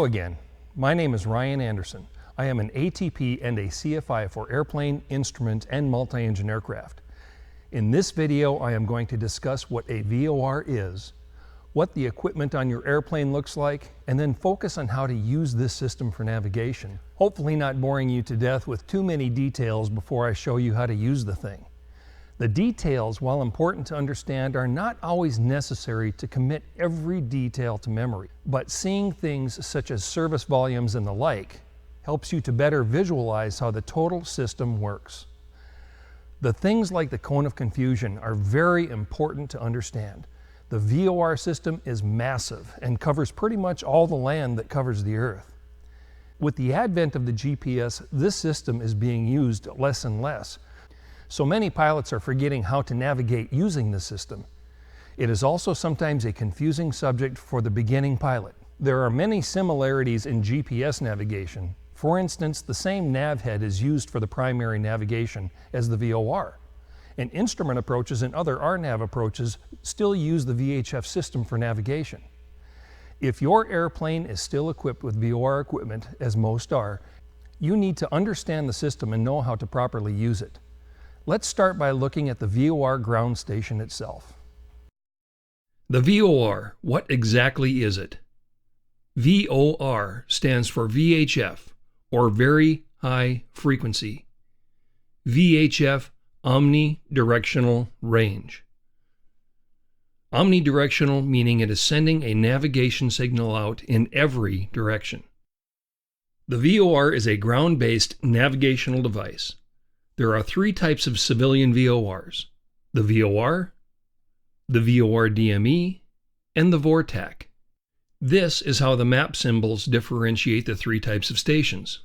again. My name is Ryan Anderson. I am an ATP and a CFI for airplane, instrument, and multi-engine aircraft. In this video, I am going to discuss what a VOR is, what the equipment on your airplane looks like, and then focus on how to use this system for navigation. Hopefully not boring you to death with too many details before I show you how to use the thing. The details, while important to understand, are not always necessary to commit every detail to memory, but seeing things such as service volumes and the like helps you to better visualize how the total system works. The things like the cone of confusion are very important to understand. The VOR system is massive and covers pretty much all the land that covers the Earth. With the advent of the GPS, this system is being used less and less. So many pilots are forgetting how to navigate using the system. It is also sometimes a confusing subject for the beginning pilot. There are many similarities in GPS navigation. For instance, the same nav head is used for the primary navigation as the VOR. And instrument approaches and other RNAV approaches still use the VHF system for navigation. If your airplane is still equipped with VOR equipment, as most are, you need to understand the system and know how to properly use it. Let's start by looking at the VOR ground station itself. The VOR, what exactly is it? VOR stands for VHF, or Very High Frequency. VHF, Omnidirectional Range. Omnidirectional meaning it is sending a navigation signal out in every direction. The VOR is a ground-based navigational device. There are three types of civilian VORs: the VOR, the VOR DME, and the VORTAC. This is how the map symbols differentiate the three types of stations.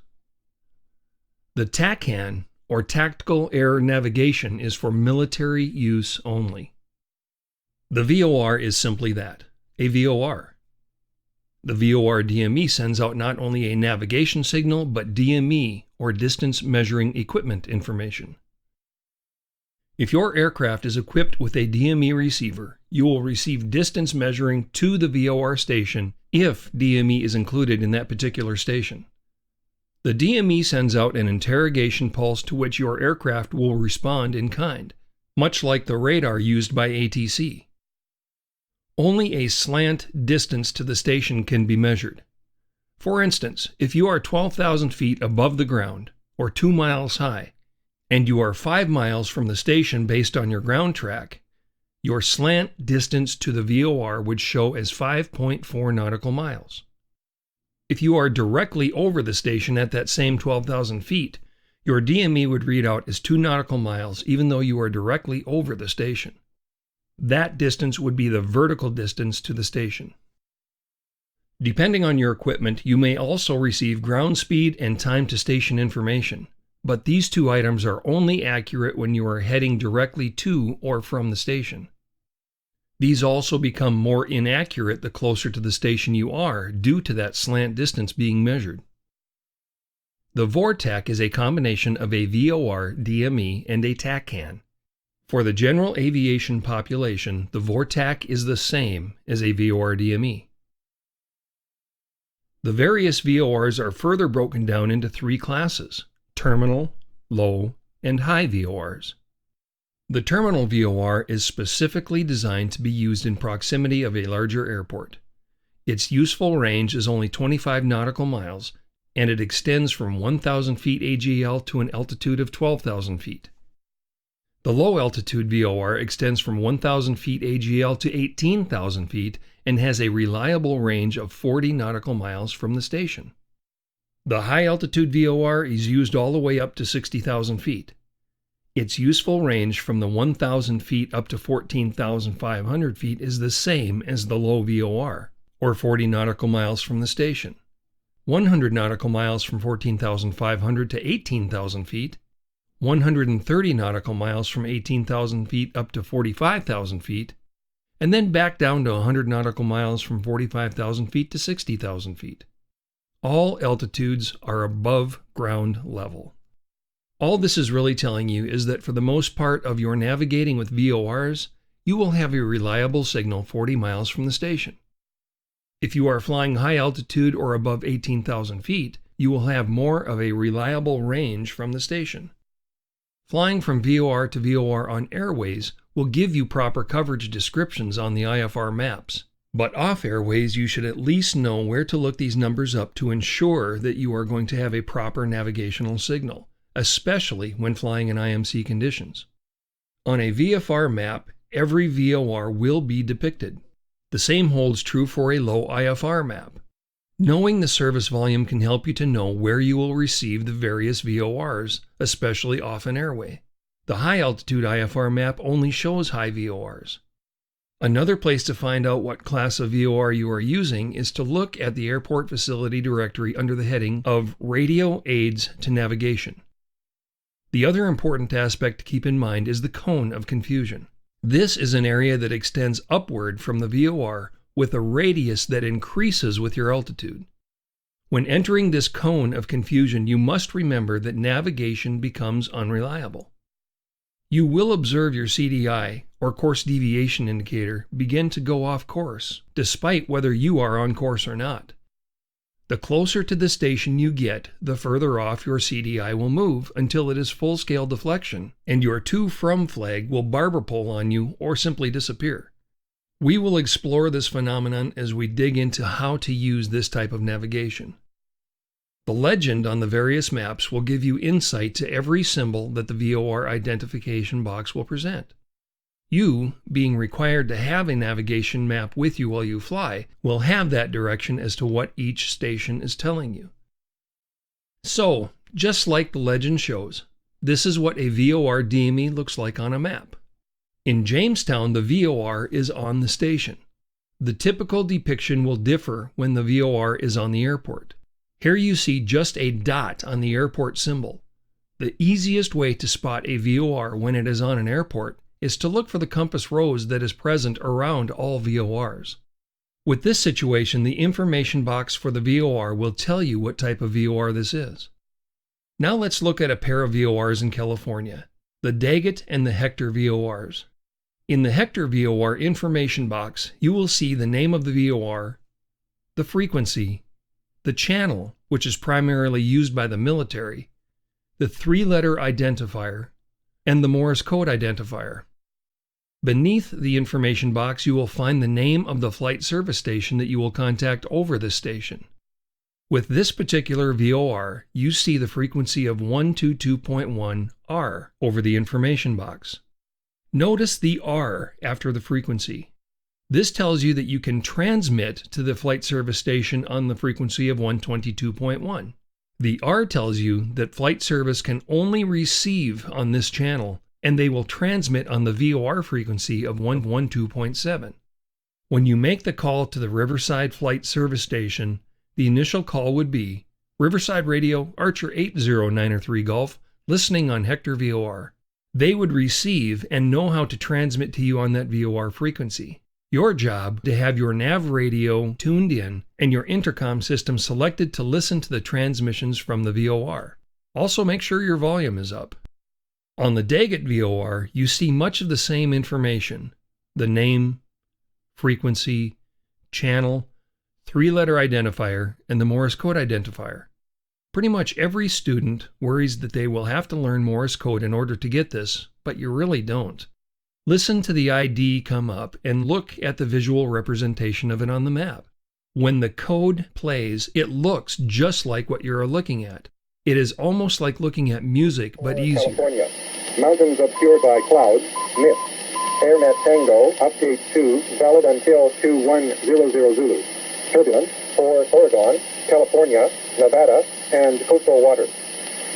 The TACAN, or Tactical Air Navigation, is for military use only. The VOR is simply that, a VOR. The VOR DME sends out not only a navigation signal, but DME, or distance measuring equipment information. If your aircraft is equipped with a DME receiver, you will receive distance measuring to the VOR station if DME is included in that particular station. The DME sends out an interrogation pulse to which your aircraft will respond in kind, much like the radar used by ATC. Only a slant distance to the station can be measured. For instance, if you are 12,000 feet above the ground, or 2 miles high, and you are 5 miles from the station based on your ground track, your slant distance to the VOR would show as 5.4 nautical miles. If you are directly over the station at that same 12,000 feet, your DME would read out as 2 nautical miles even though you are directly over the station. That distance would be the vertical distance to the station. Depending on your equipment, you may also receive ground speed and time to station information, but these two items are only accurate when you are heading directly to or from the station. These also become more inaccurate the closer to the station you are due to that slant distance being measured. The VORTAC is a combination of a VOR, DME, and a TACAN. For the general aviation population, the VORTAC is the same as a VOR DME. The various VORs are further broken down into three classes: terminal, low, and high VORs. The terminal VOR is specifically designed to be used in proximity of a larger airport. Its useful range is only 25 nautical miles, and it extends from 1,000 feet AGL to an altitude of 12,000 feet. The low-altitude VOR extends from 1,000 feet AGL to 18,000 feet and has a reliable range of 40 nautical miles from the station. The high-altitude VOR is used all the way up to 60,000 feet. Its useful range from the 1,000 feet up to 14,500 feet is the same as the low VOR, or 40 nautical miles from the station. 100 nautical miles from 14,500 to 18,000 feet, 130 nautical miles from 18,000 feet up to 45,000 feet, and then back down to 100 nautical miles from 45,000 feet to 60,000 feet. All altitudes are above ground level. All this is really telling you is that for the most part of your navigating with VORs, you will have a reliable signal 40 miles from the station. If you are flying high altitude or above 18,000 feet, you will have more of a reliable range from the station. Flying from VOR to VOR on airways will give you proper coverage descriptions on the IFR maps. But off airways, you should at least know where to look these numbers up to ensure that you are going to have a proper navigational signal, especially when flying in IMC conditions. On a VFR map, every VOR will be depicted. The same holds true for a low IFR map. Knowing the service volume can help you to know where you will receive the various VORs, especially off an airway. The high altitude IFR map only shows high VORs. Another place to find out what class of VOR you are using is to look at the airport facility directory under the heading of Radio Aids to Navigation. The other important aspect to keep in mind is the cone of confusion. This is an area that extends upward from the VOR with a radius that increases with your altitude. When entering this cone of confusion, you must remember that navigation becomes unreliable. You will observe your CDI, or course deviation indicator, begin to go off course, despite whether you are on course or not. The closer to the station you get, the further off your CDI will move until it is full-scale deflection, and your to from flag will barber pole on you or simply disappear. We will explore this phenomenon as we dig into how to use this type of navigation. The legend on the various maps will give you insight to every symbol that the VOR identification box will present. You, being required to have a navigation map with you while you fly, will have that direction as to what each station is telling you. So, just like the legend shows, this is what a VOR DME looks like on a map. In Jamestown, the VOR is on the station. The typical depiction will differ when the VOR is on the airport. Here you see just a dot on the airport symbol. The easiest way to spot a VOR when it is on an airport is to look for the compass rose that is present around all VORs. With this situation, the information box for the VOR will tell you what type of VOR this is. Now let's look at a pair of VORs in California, the Daggett and the Hector VORs. In the Hector VOR information box, you will see the name of the VOR, the frequency, the channel, which is primarily used by the military, the three-letter identifier, and the Morse code identifier. Beneath the information box, you will find the name of the flight service station that you will contact over this station. With this particular VOR, you see the frequency of 122.1 R over the information box. Notice the R after the frequency. This tells you that you can transmit to the flight service station on the frequency of 122.1. The R tells you that flight service can only receive on this channel, and they will transmit on the VOR frequency of 112.7. When you make the call to the Riverside Flight Service Station, the initial call would be Riverside Radio, Archer 8093 Golf, listening on Hector VOR. They would receive and know how to transmit to you on that VOR frequency. Your job to have your nav radio tuned in and your intercom system selected to listen to the transmissions from the VOR. Also make sure your volume is up. On the Daggett VOR, you see much of the same information: the name, frequency, channel, three-letter identifier, and the Morse code identifier. Pretty much every student worries that they will have to learn Morse code in order to get this, but you really don't. Listen to the ID come up and look at the visual representation of it on the map. When the code plays, it looks just like what you're looking at. It is almost like looking at music, but easier. California. Mountains obscured by clouds. Mist. AirNet Tango. Update 2. Valid until 2100 Zulu. Turbulence for Oregon, California, Nevada, and coastal waters.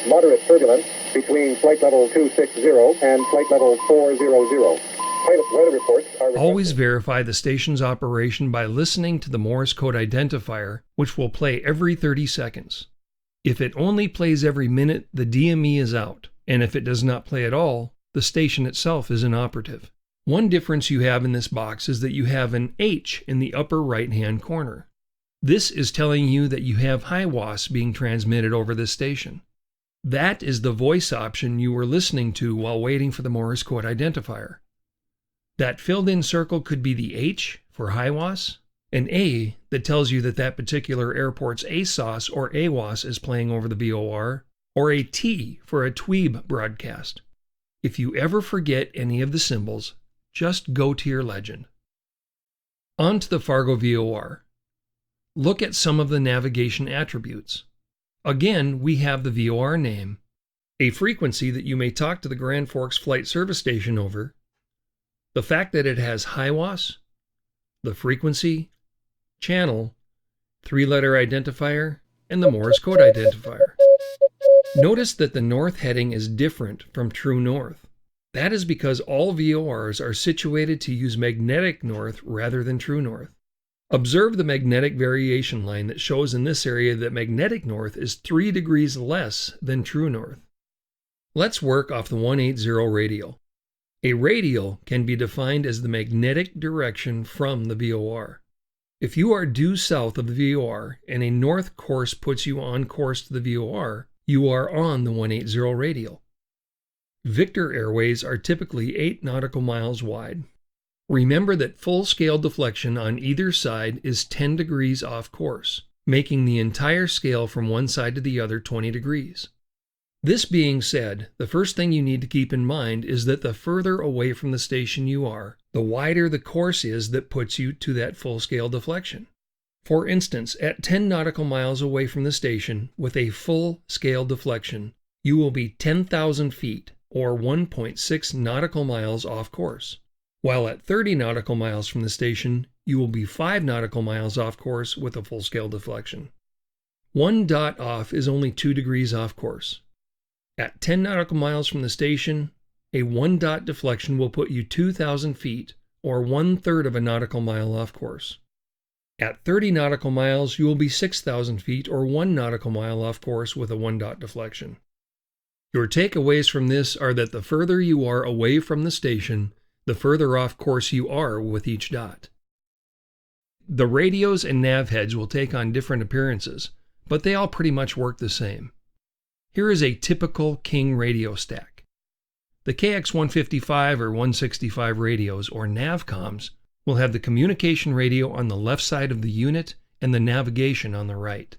Moderate turbulence between flight level 260 and flight level 400. Pilot weather reports are requested. Always verify the station's operation by listening to the Morse code identifier, which will play every 30 seconds. If it only plays every minute, the DME is out, and if it does not play at all, the station itself is inoperative. One difference you have in this box is that you have an H in the upper right-hand corner. This is telling you that you have HIWAS being transmitted over this station. That is the voice option you were listening to while waiting for the Morse code identifier. That filled-in circle could be the H for HIWAS, an A that tells you that that particular airport's ASOS or AWOS is playing over the VOR, or a T for a TWEB broadcast. If you ever forget any of the symbols, just go to your legend. On to the Fargo VOR. Look at some of the navigation attributes. Again, we have the VOR name, a frequency that you may talk to the Grand Forks Flight Service Station over, the fact that it has HIWAS, the frequency, channel, 3-letter identifier, and the Morse code identifier. Notice that the north heading is different from true north. That is because all VORs are situated to use magnetic north rather than true north. Observe the magnetic variation line that shows in this area that magnetic north is 3 degrees less than true north. Let's work off the 180 radial. A radial can be defined as the magnetic direction from the VOR. If you are due south of the VOR and a north course puts you on course to the VOR, you are on the 180 radial. Victor Airways are typically 8 nautical miles wide. Remember that full-scale deflection on either side is 10 degrees off course, making the entire scale from one side to the other 20 degrees. This being said, the first thing you need to keep in mind is that the further away from the station you are, the wider the course is that puts you to that full-scale deflection. For instance, at 10 nautical miles away from the station, with a full-scale deflection, you will be 10,000 feet, or 1.6 nautical miles off course. While at 30 nautical miles from the station, you will be 5 nautical miles off course with a full-scale deflection. 1 dot off is only 2 degrees off course. At 10 nautical miles from the station, a 1 dot deflection will put you 2,000 feet, or 1/3 of a nautical mile off course. At 30 nautical miles, you will be 6,000 feet, or 1 nautical mile off course with a 1 dot deflection. Your takeaways from this are that the further you are away from the station, the further off course you are with each dot. The radios and nav heads will take on different appearances, but they all pretty much work the same. Here is a typical King radio stack. The KX155 or 165 radios, or NavComs, will have the communication radio on the left side of the unit and the navigation on the right.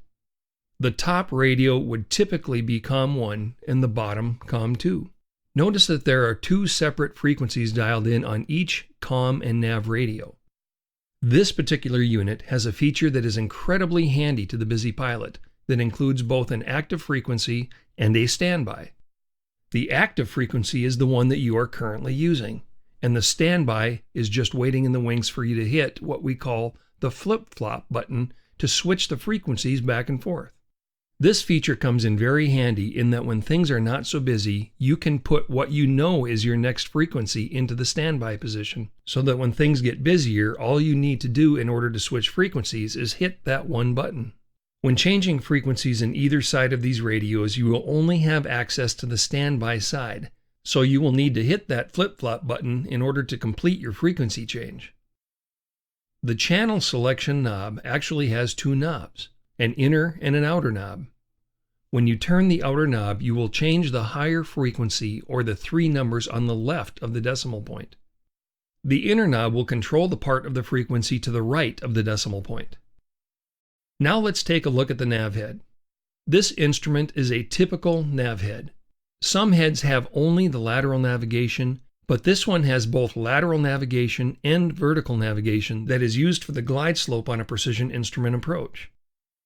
The top radio would typically be COM1 and the bottom COM2. Notice that there are 2 separate frequencies dialed in on each COM and nav radio. This particular unit has a feature that is incredibly handy to the busy pilot that includes both an active frequency and a standby. The active frequency is the one that you are currently using, and the standby is just waiting in the wings for you to hit what we call the flip-flop button to switch the frequencies back and forth. This feature comes in very handy in that when things are not so busy, you can put what you know is your next frequency into the standby position, so that when things get busier, all you need to do in order to switch frequencies is hit that one button. When changing frequencies in either side of these radios, you will only have access to the standby side, so you will need to hit that flip-flop button in order to complete your frequency change. The channel selection knob actually has 2 knobs, an inner and an outer knob. When you turn the outer knob, you will change the higher frequency or the 3 numbers on the left of the decimal point. The inner knob will control the part of the frequency to the right of the decimal point. Now let's take a look at the nav head. This instrument is a typical nav head. Some heads have only the lateral navigation, but this one has both lateral navigation and vertical navigation that is used for the glide slope on a precision instrument approach.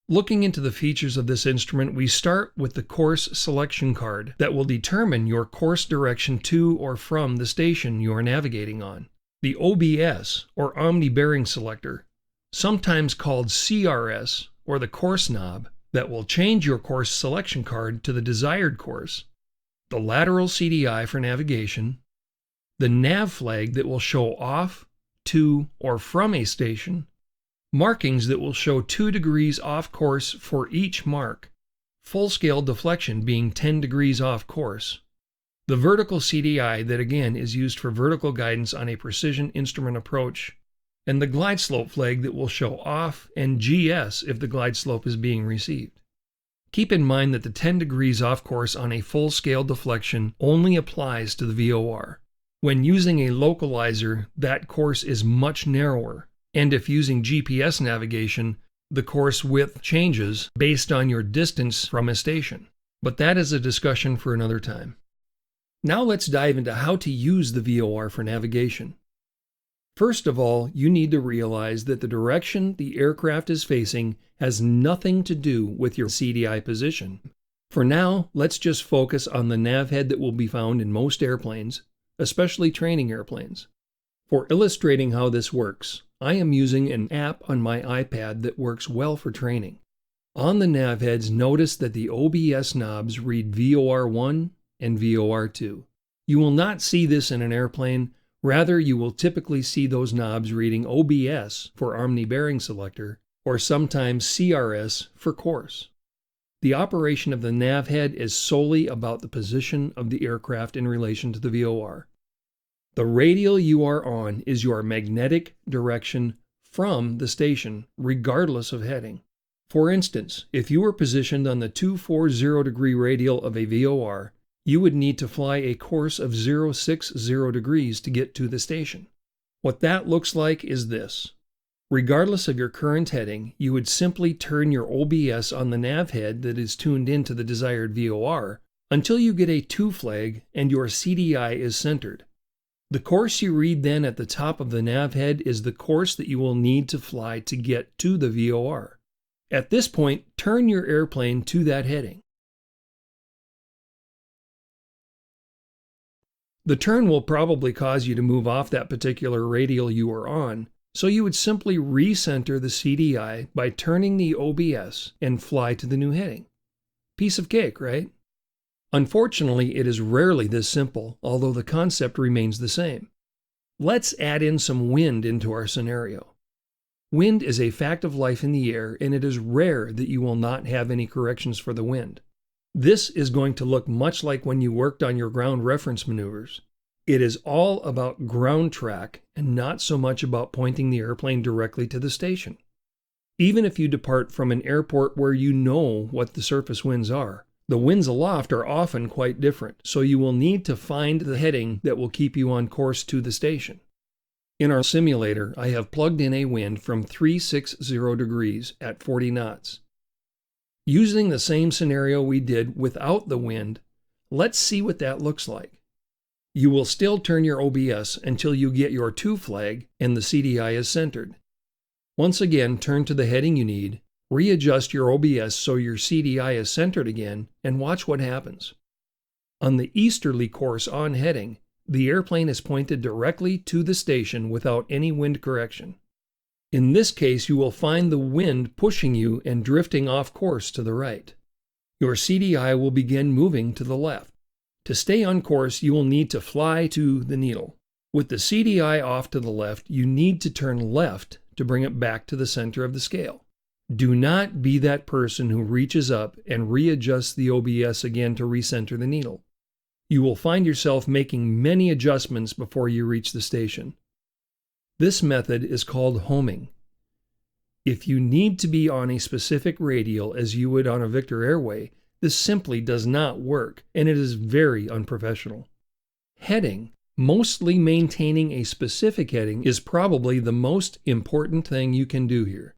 Looking into the features of this instrument, we start with the course selection card that will determine your course direction to or from the station you are navigating on. The OBS, or Omni Bearing Selector, sometimes called CRS, or the course knob, that will change your course selection card to the desired course, the lateral CDI for navigation, the nav flag that will show off, to, or from a station, markings that will show 2 degrees off course for each mark, full-scale deflection being 10 degrees off course, the vertical CDI that again is used for vertical guidance on a precision instrument approach, and the glide slope flag that will show off and GS if the glide slope is being received. Keep in mind that the 10 degrees off course on a full-scale deflection only applies to the VOR. When using a localizer, that course is much narrower, And if using GPS navigation, the course width changes based on your distance from a station. But that is a discussion for another time. Now let's dive into how to use the VOR for navigation. First of all, you need to realize that the direction the aircraft is facing has nothing to do with your CDI position. For now, let's just focus on the nav head that will be found in most airplanes, especially training airplanes. For illustrating how this works, I am using an app on my iPad that works well for training. On the nav heads, notice that the OBS knobs read VOR1 and VOR2. You will not see this in an airplane. Rather, you will typically see those knobs reading OBS for Omni Bearing Selector, or sometimes CRS for course. The operation of the nav head is solely about the position of the aircraft in relation to the VOR. The radial you are on is your magnetic direction from the station, regardless of heading. For instance, if you were positioned on the 240 degree radial of a VOR, you would need to fly a course of 060 degrees to get to the station. What that looks like is this. Regardless of your current heading, you would simply turn your OBS on the nav head that is tuned into the desired VOR until you get a 2 flag and your CDI is centered. The course you read then at the top of the nav head is the course that you will need to fly to get to the VOR. At this point, turn your airplane to that heading. The turn will probably cause you to move off that particular radial you are on, so you would simply recenter the CDI by turning the OBS and fly to the new heading. Piece of cake, right? Unfortunately, it is rarely this simple, although the concept remains the same. Let's add in some wind into our scenario. Wind is a fact of life in the air, and it is rare that you will not have any corrections for the wind. This is going to look much like when you worked on your ground reference maneuvers. It is all about ground track and not so much about pointing the airplane directly to the station. Even if you depart from an airport where you know what the surface winds are, the winds aloft are often quite different, so you will need to find the heading that will keep you on course to the station. In our simulator, I have plugged in a wind from 360 degrees at 40 knots. Using the same scenario we did without the wind, let's see what that looks like. You will still turn your OBS until you get your 2 flag and the CDI is centered. Once again, turn to the heading you need, readjust your OBS so your CDI is centered again, and watch what happens. On the easterly course on heading, the airplane is pointed directly to the station without any wind correction. In this case, you will find the wind pushing you and drifting off course to the right. Your CDI will begin moving to the left. To stay on course, you will need to fly to the needle. With the CDI off to the left, you need to turn left to bring it back to the center of the scale. Do not be that person who reaches up and readjusts the OBS again to recenter the needle. You will find yourself making many adjustments before you reach the station. This method is called homing. If you need to be on a specific radial as you would on a Victor Airway, this simply does not work, and it is very unprofessional. Heading, mostly maintaining a specific heading, is probably the most important thing you can do here.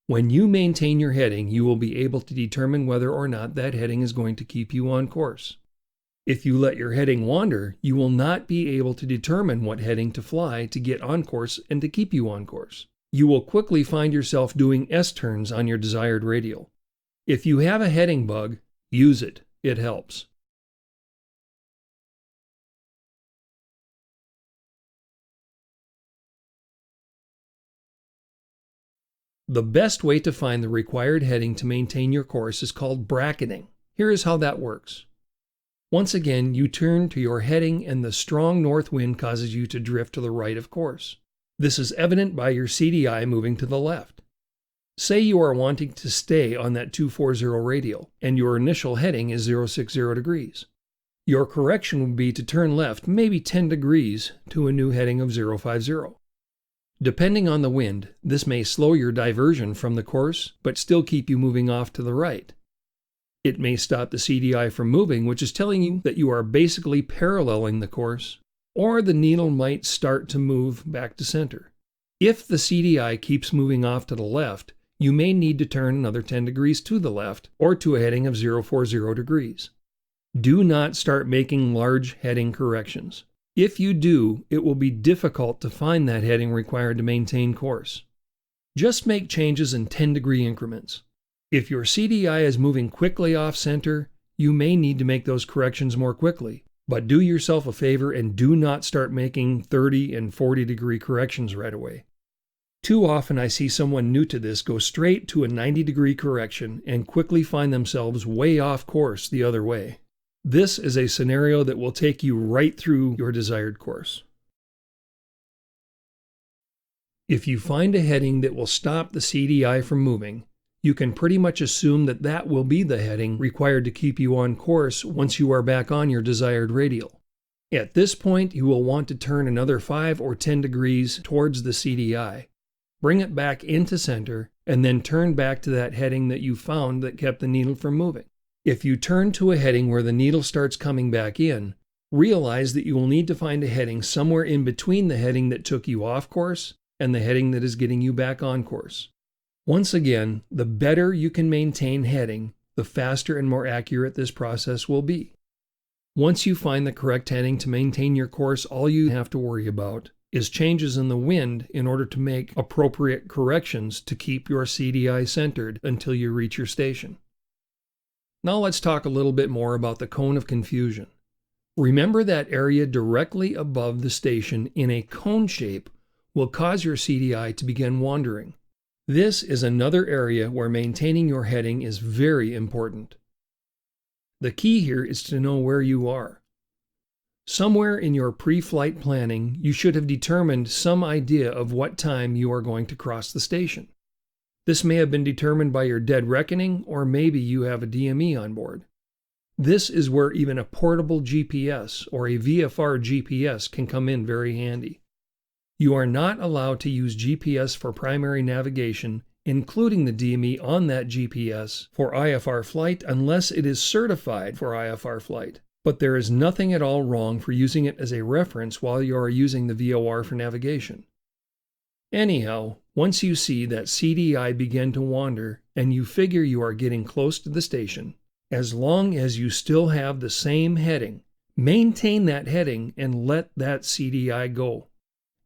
When you maintain your heading, you will be able to determine whether or not that heading is going to keep you on course. If you let your heading wander, you will not be able to determine what heading to fly to get on course and to keep you on course. You will quickly find yourself doing S-turns on your desired radial. If you have a heading bug, use it. It helps. The best way to find the required heading to maintain your course is called bracketing. Here is how that works. Once again, you turn to your heading and the strong north wind causes you to drift to the right of course. This is evident by your CDI moving to the left. Say you are wanting to stay on that 240 radial and your initial heading is 060 degrees. Your correction would be to turn left maybe 10 degrees to a new heading of 050. Depending on the wind, this may slow your diversion from the course but still keep you moving off to the right. It may stop the CDI from moving, which is telling you that you are basically paralleling the course, or the needle might start to move back to center. If the CDI keeps moving off to the left, you may need to turn another 10 degrees to the left or to a heading of 040 degrees. Do not start making large heading corrections. If you do, it will be difficult to find that heading required to maintain course. Just make changes in 10-degree increments. If your CDI is moving quickly off center, you may need to make those corrections more quickly, but do yourself a favor and do not start making 30 and 40-degree corrections right away. Too often I see someone new to this go straight to a 90-degree correction and quickly find themselves way off course the other way. This is a scenario that will take you right through your desired course. If you find a heading that will stop the CDI from moving, you can pretty much assume that that will be the heading required to keep you on course once you are back on your desired radial. At this point, you will want to turn another 5 or 10 degrees towards the CDI. Bring it back into center, and then turn back to that heading that you found that kept the needle from moving. If you turn to a heading where the needle starts coming back in, realize that you will need to find a heading somewhere in between the heading that took you off course and the heading that is getting you back on course. Once again, the better you can maintain heading, the faster and more accurate this process will be. Once you find the correct heading to maintain your course, all you have to worry about is changes in the wind in order to make appropriate corrections to keep your CDI centered until you reach your station. Now let's talk a little bit more about the cone of confusion. Remember that area directly above the station in a cone shape will cause your CDI to begin wandering. This is another area where maintaining your heading is very important. The key here is to know where you are. Somewhere in your pre-flight planning, you should have determined some idea of what time you are going to cross the station. This may have been determined by your dead reckoning, or maybe you have a DME on board. This is where even a portable GPS or a VFR GPS can come in very handy. You are not allowed to use GPS for primary navigation, including the DME on that GPS for IFR flight unless it is certified for IFR flight. But there is nothing at all wrong for using it as a reference while you are using the VOR for navigation. Anyhow, once you see that CDI begin to wander and you figure you are getting close to the station, as long as you still have the same heading, maintain that heading and let that CDI go.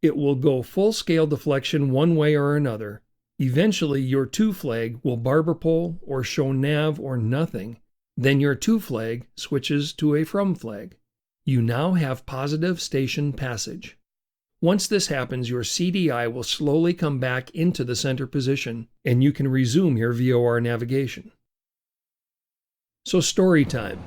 It will go full-scale deflection one way or another. Eventually, your to flag will barber pole or show nav or nothing. Then your to flag switches to a from flag. You now have positive station passage. Once this happens, your CDI will slowly come back into the center position, and you can resume your VOR navigation. So story time.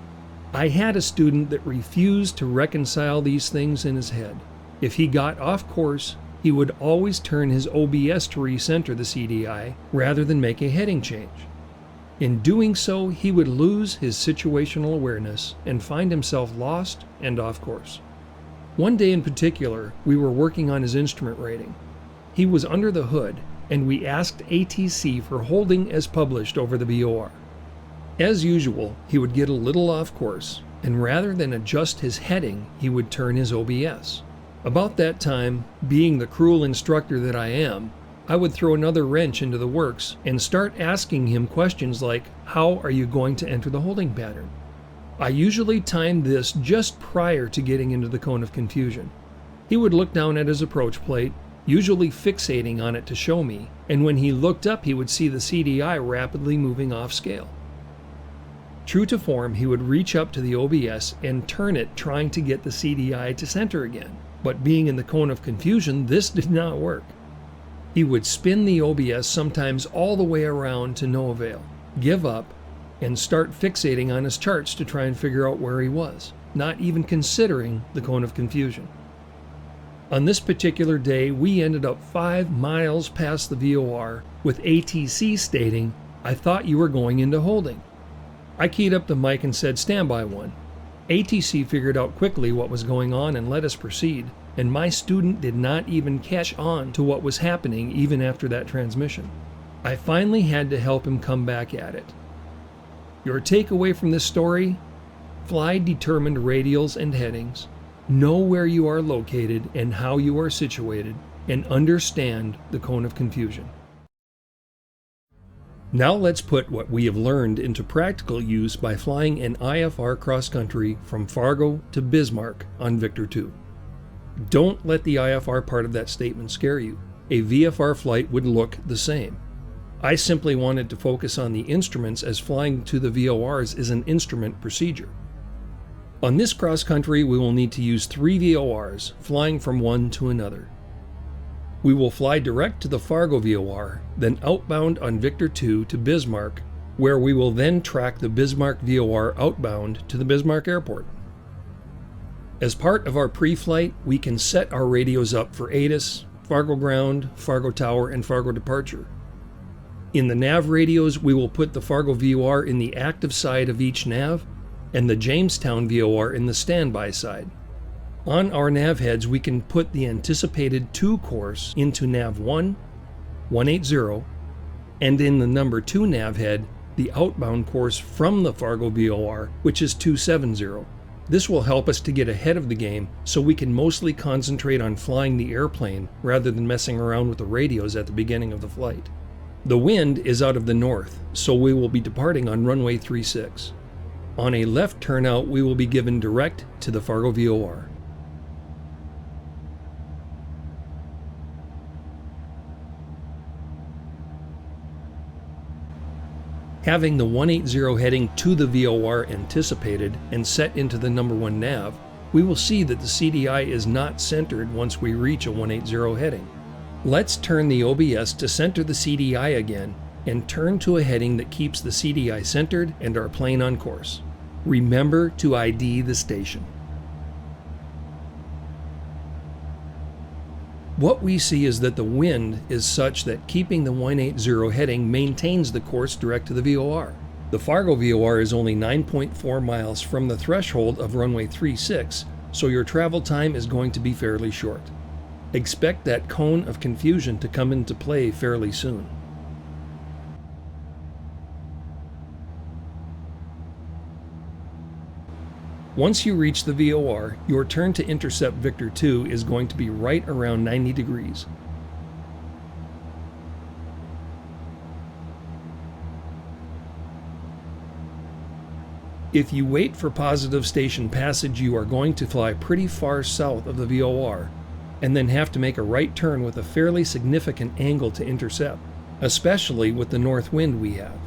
I had a student that refused to reconcile these things in his head. If he got off course, he would always turn his OBS to recenter the CDI rather than make a heading change. In doing so, he would lose his situational awareness and find himself lost and off course. One day in particular, we were working on his instrument rating. He was under the hood, and we asked ATC for holding as published over the VOR. As usual, he would get a little off course, and rather than adjust his heading, he would turn his OBS. About that time, being the cruel instructor that I am, I would throw another wrench into the works and start asking him questions like, how are you going to enter the holding pattern? I usually timed this just prior to getting into the cone of confusion. He would look down at his approach plate, usually fixating on it to show me, and when he looked up he would see the CDI rapidly moving off scale. True to form, he would reach up to the OBS and turn it trying to get the CDI to center again. But being in the cone of confusion, this did not work. He would spin the OBS sometimes all the way around to no avail, give up, and start fixating on his charts to try and figure out where he was, not even considering the cone of confusion. On this particular day, we ended up 5 miles past the VOR, with ATC stating, "I thought you were going into holding." I keyed up the mic and said, "Standby 1." ATC figured out quickly what was going on and let us proceed, and my student did not even catch on to what was happening even after that transmission. I finally had to help him come back at it. Your takeaway from this story? Fly determined radials and headings, know where you are located and how you are situated, and understand the cone of confusion. Now let's put what we have learned into practical use by flying an IFR cross-country from Fargo to Bismarck on Victor 2. Don't let the IFR part of that statement scare you. A VFR flight would look the same. I simply wanted to focus on the instruments, as flying to the VORs is an instrument procedure. On this cross-country, we will need to use 3 VORs, flying from one to another. We will fly direct to the Fargo VOR, then outbound on Victor 2 to Bismarck, where we will then track the Bismarck VOR outbound to the Bismarck Airport. As part of our pre-flight, we can set our radios up for ATIS, Fargo Ground, Fargo Tower, and Fargo Departure. In the nav radios, we will put the Fargo VOR in the active side of each nav, and the Jamestown VOR in the standby side. On our nav heads, we can put the anticipated 2 course into nav 1, 180, and in the number 2 nav head, the outbound course from the Fargo VOR, which is 270. This will help us to get ahead of the game, so we can mostly concentrate on flying the airplane rather than messing around with the radios at the beginning of the flight. The wind is out of the north, so we will be departing on runway 36. On a left turnout, we will be given direct to the Fargo VOR. Having the 180 heading to the VOR anticipated and set into the number 1 nav, we will see that the CDI is not centered once we reach a 180 heading. Let's turn the OBS to center the CDI again and turn to a heading that keeps the CDI centered and our plane on course. Remember to ID the station. What we see is that the wind is such that keeping the 180 heading maintains the course direct to the VOR. The Fargo VOR is only 9.4 miles from the threshold of runway 36, so your travel time is going to be fairly short. Expect that cone of confusion to come into play fairly soon. Once you reach the VOR, your turn to intercept Victor 2 is going to be right around 90 degrees. If you wait for positive station passage, you are going to fly pretty far south of the VOR, and then have to make a right turn with a fairly significant angle to intercept, especially with the north wind we have.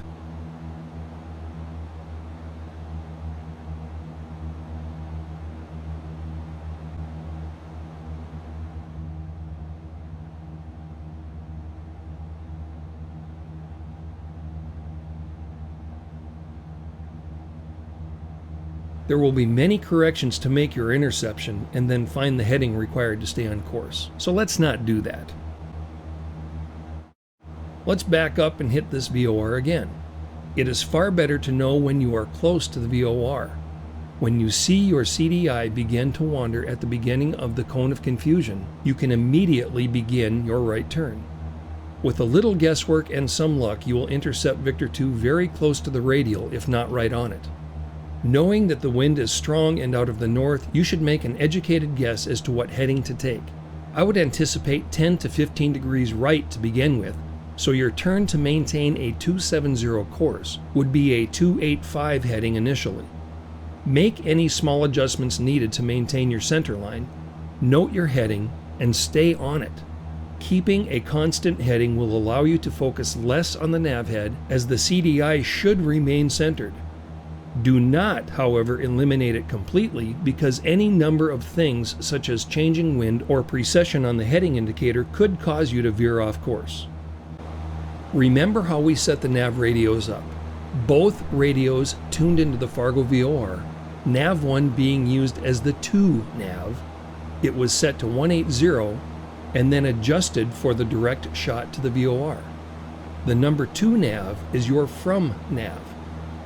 There will be many corrections to make your interception and then find the heading required to stay on course, so let's not do that. Let's back up and hit this VOR again. It is far better to know when you are close to the VOR. When you see your CDI begin to wander at the beginning of the cone of confusion, you can immediately begin your right turn. With a little guesswork and some luck, you will intercept Victor 2 very close to the radial, if not right on it. Knowing that the wind is strong and out of the north, you should make an educated guess as to what heading to take. I would anticipate 10 to 15 degrees right to begin with, so your turn to maintain a 270 course would be a 285 heading initially. Make any small adjustments needed to maintain your center line, note your heading, and stay on it. Keeping a constant heading will allow you to focus less on the nav head, as the CDI should remain centered. Do not, however, eliminate it completely, because any number of things such as changing wind or precession on the heading indicator could cause you to veer off course. Remember how we set the nav radios up. Both radios tuned into the Fargo VOR, nav 1 being used as the to nav. It was set to 180 and then adjusted for the direct shot to the VOR. The number 2 nav is your from nav.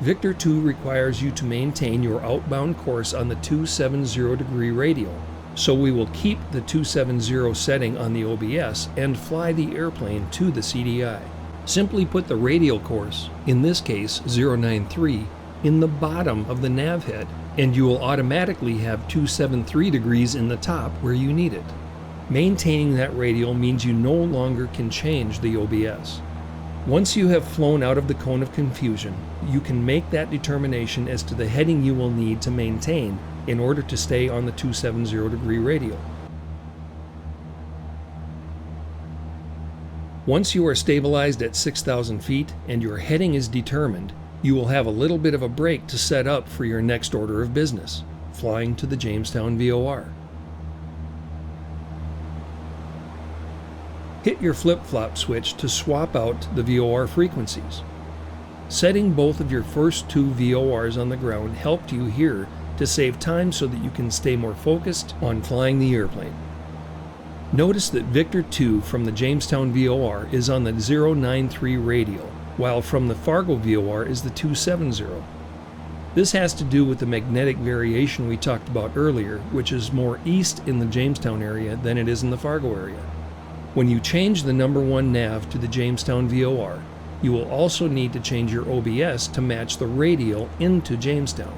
Victor 2 requires you to maintain your outbound course on the 270 degree radial, so we will keep the 270 setting on the OBS and fly the airplane to the CDI. Simply put the radial course, in this case 093, in the bottom of the nav head, and you will automatically have 273 degrees in the top where you need it. Maintaining that radial means you no longer can change the OBS. Once you have flown out of the cone of confusion, you can make that determination as to the heading you will need to maintain in order to stay on the 270-degree radial. Once you are stabilized at 6,000 feet and your heading is determined, you will have a little bit of a break to set up for your next order of business, flying to the Jamestown VOR. Hit your flip-flop switch to swap out the VOR frequencies. Setting both of your first two VORs on the ground helped you here to save time so that you can stay more focused on flying the airplane. Notice that Victor 2 from the Jamestown VOR is on the 093 radial, while from the Fargo VOR is the 270. This has to do with the magnetic variation we talked about earlier, which is more east in the Jamestown area than it is in the Fargo area. When you change the number 1 nav to the Jamestown VOR, you will also need to change your OBS to match the radial into Jamestown.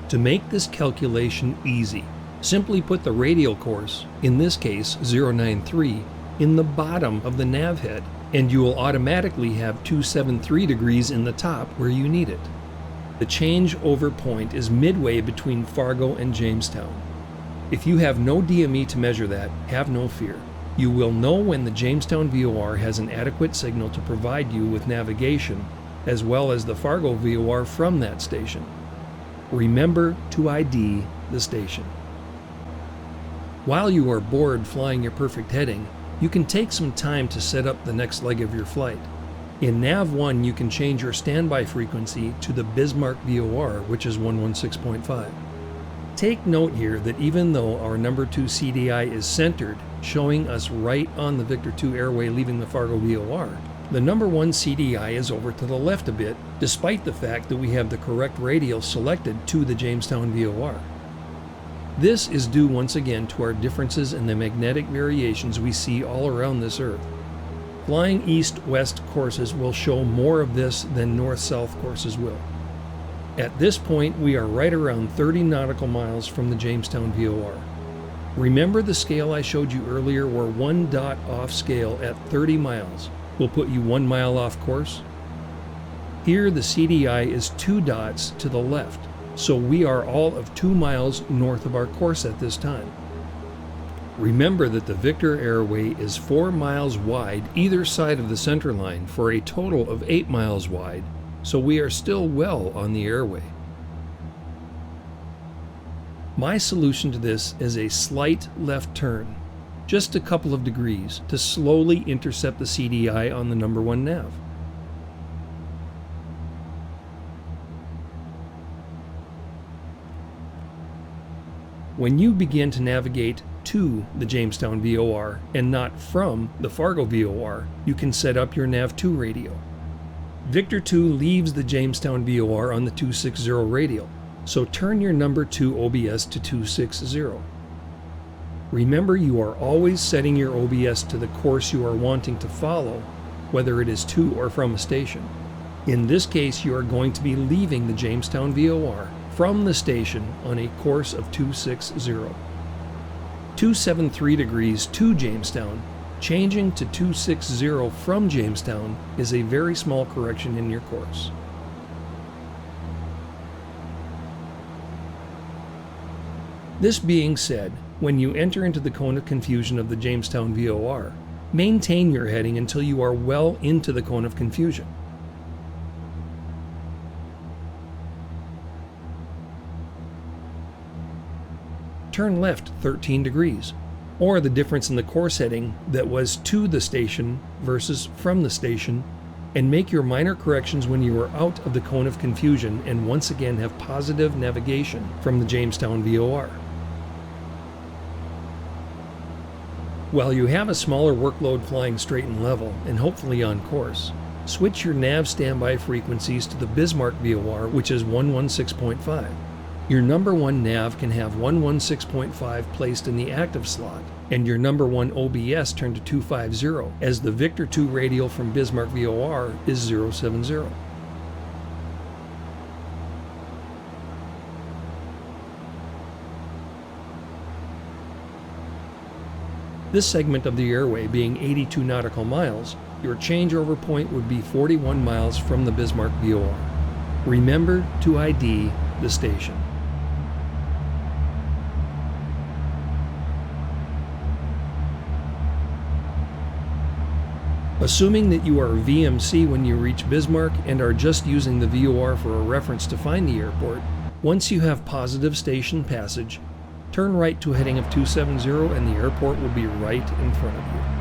To make this calculation easy, simply put the radial course, in this case 093, in the bottom of the nav head, and you will automatically have 273 degrees in the top where you need it. The changeover point is midway between Fargo and Jamestown. If you have no DME to measure that, have no fear. You will know when the Jamestown VOR has an adequate signal to provide you with navigation, as well as the Fargo VOR from that station. Remember to ID the station. While you are bored flying your perfect heading, you can take some time to set up the next leg of your flight. In Nav 1, you can change your standby frequency to the Bismarck VOR, which is 116.5. Take note here that even though our number 2 CDI is centered, showing us right on the Victor 2 airway leaving the Fargo VOR, the number 1 CDI is over to the left a bit, despite the fact that we have the correct radial selected to the Jamestown VOR. This is due once again to our differences in the magnetic variations we see all around this Earth. Flying east-west courses will show more of this than north-south courses will. At this point, we are right around 30 nautical miles from the Jamestown VOR. Remember the scale I showed you earlier where 1 dot off scale at 30 miles will put you 1 mile off course? Here the CDI is 2 dots to the left, so we are all of 2 miles north of our course at this time. Remember that the Victor airway is 4 miles wide either side of the center line for a total of 8 miles wide, so we are still well on the airway. My solution to this is a slight left turn, just a couple of degrees, to slowly intercept the CDI on the number 1 nav. When you begin to navigate to the Jamestown VOR and not from the Fargo VOR, you can set up your Nav 2 radio. Victor 2 leaves the Jamestown VOR on the 260 radial, so turn your number 2 OBS to 260. Remember, you are always setting your OBS to the course you are wanting to follow, whether it is to or from a station. In this case, you are going to be leaving the Jamestown VOR from the station on a course of 260. 273 degrees to Jamestown, changing to 260 from Jamestown is a very small correction in your course. This being said, when you enter into the cone of confusion of the Jamestown VOR, maintain your heading until you are well into the cone of confusion. Turn left 13 degrees, or the difference in the course heading that was to the station versus from the station, and make your minor corrections when you are out of the cone of confusion and once again have positive navigation from the Jamestown VOR. While you have a smaller workload flying straight and level, and hopefully on course, switch your nav standby frequencies to the Bismarck VOR, which is 116.5. Your number 1 nav can have 116.5 placed in the active slot, and your number 1 OBS turned to 250, as the Victor 2 radial from Bismarck VOR is 070. This segment of the airway being 82 nautical miles, your changeover point would be 41 miles from the Bismarck VOR. Remember to ID the station. Assuming that you are VMC when you reach Bismarck and are just using the VOR for a reference to find the airport, once you have positive station passage, turn right to a heading of 270 and the airport will be right in front of you.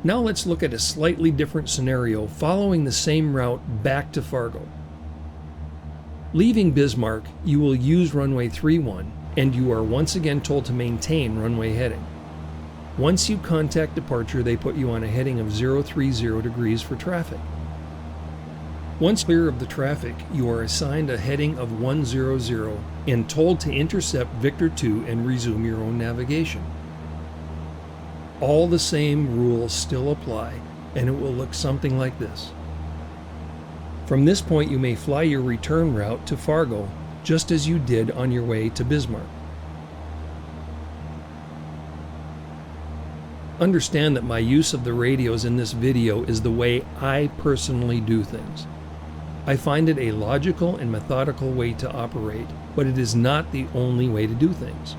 Now let's look at a slightly different scenario following the same route back to Fargo. Leaving Bismarck, you will use runway 31 and you are once again told to maintain runway heading. Once you contact departure, they put you on a heading of 030 degrees for traffic. Once clear of the traffic, you are assigned a heading of 100 and told to intercept Victor 2 and resume your own navigation. All the same rules still apply, and it will look something like this. From this point, you may fly your return route to Fargo, just as you did on your way to Bismarck. Understand that my use of the radios in this video is the way I personally do things. I find it a logical and methodical way to operate, but it is not the only way to do things.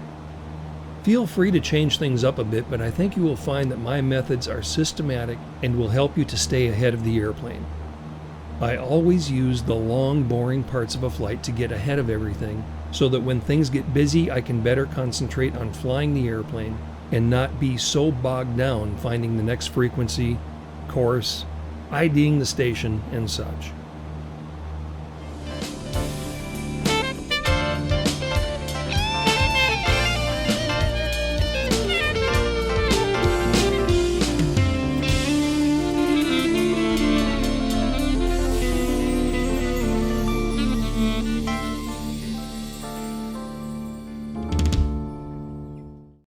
Feel free to change things up a bit, but I think you will find that my methods are systematic and will help you to stay ahead of the airplane. I always use the long, boring parts of a flight to get ahead of everything, so that when things get busy, I can better concentrate on flying the airplane and not be so bogged down finding the next frequency, course, IDing the station, and such.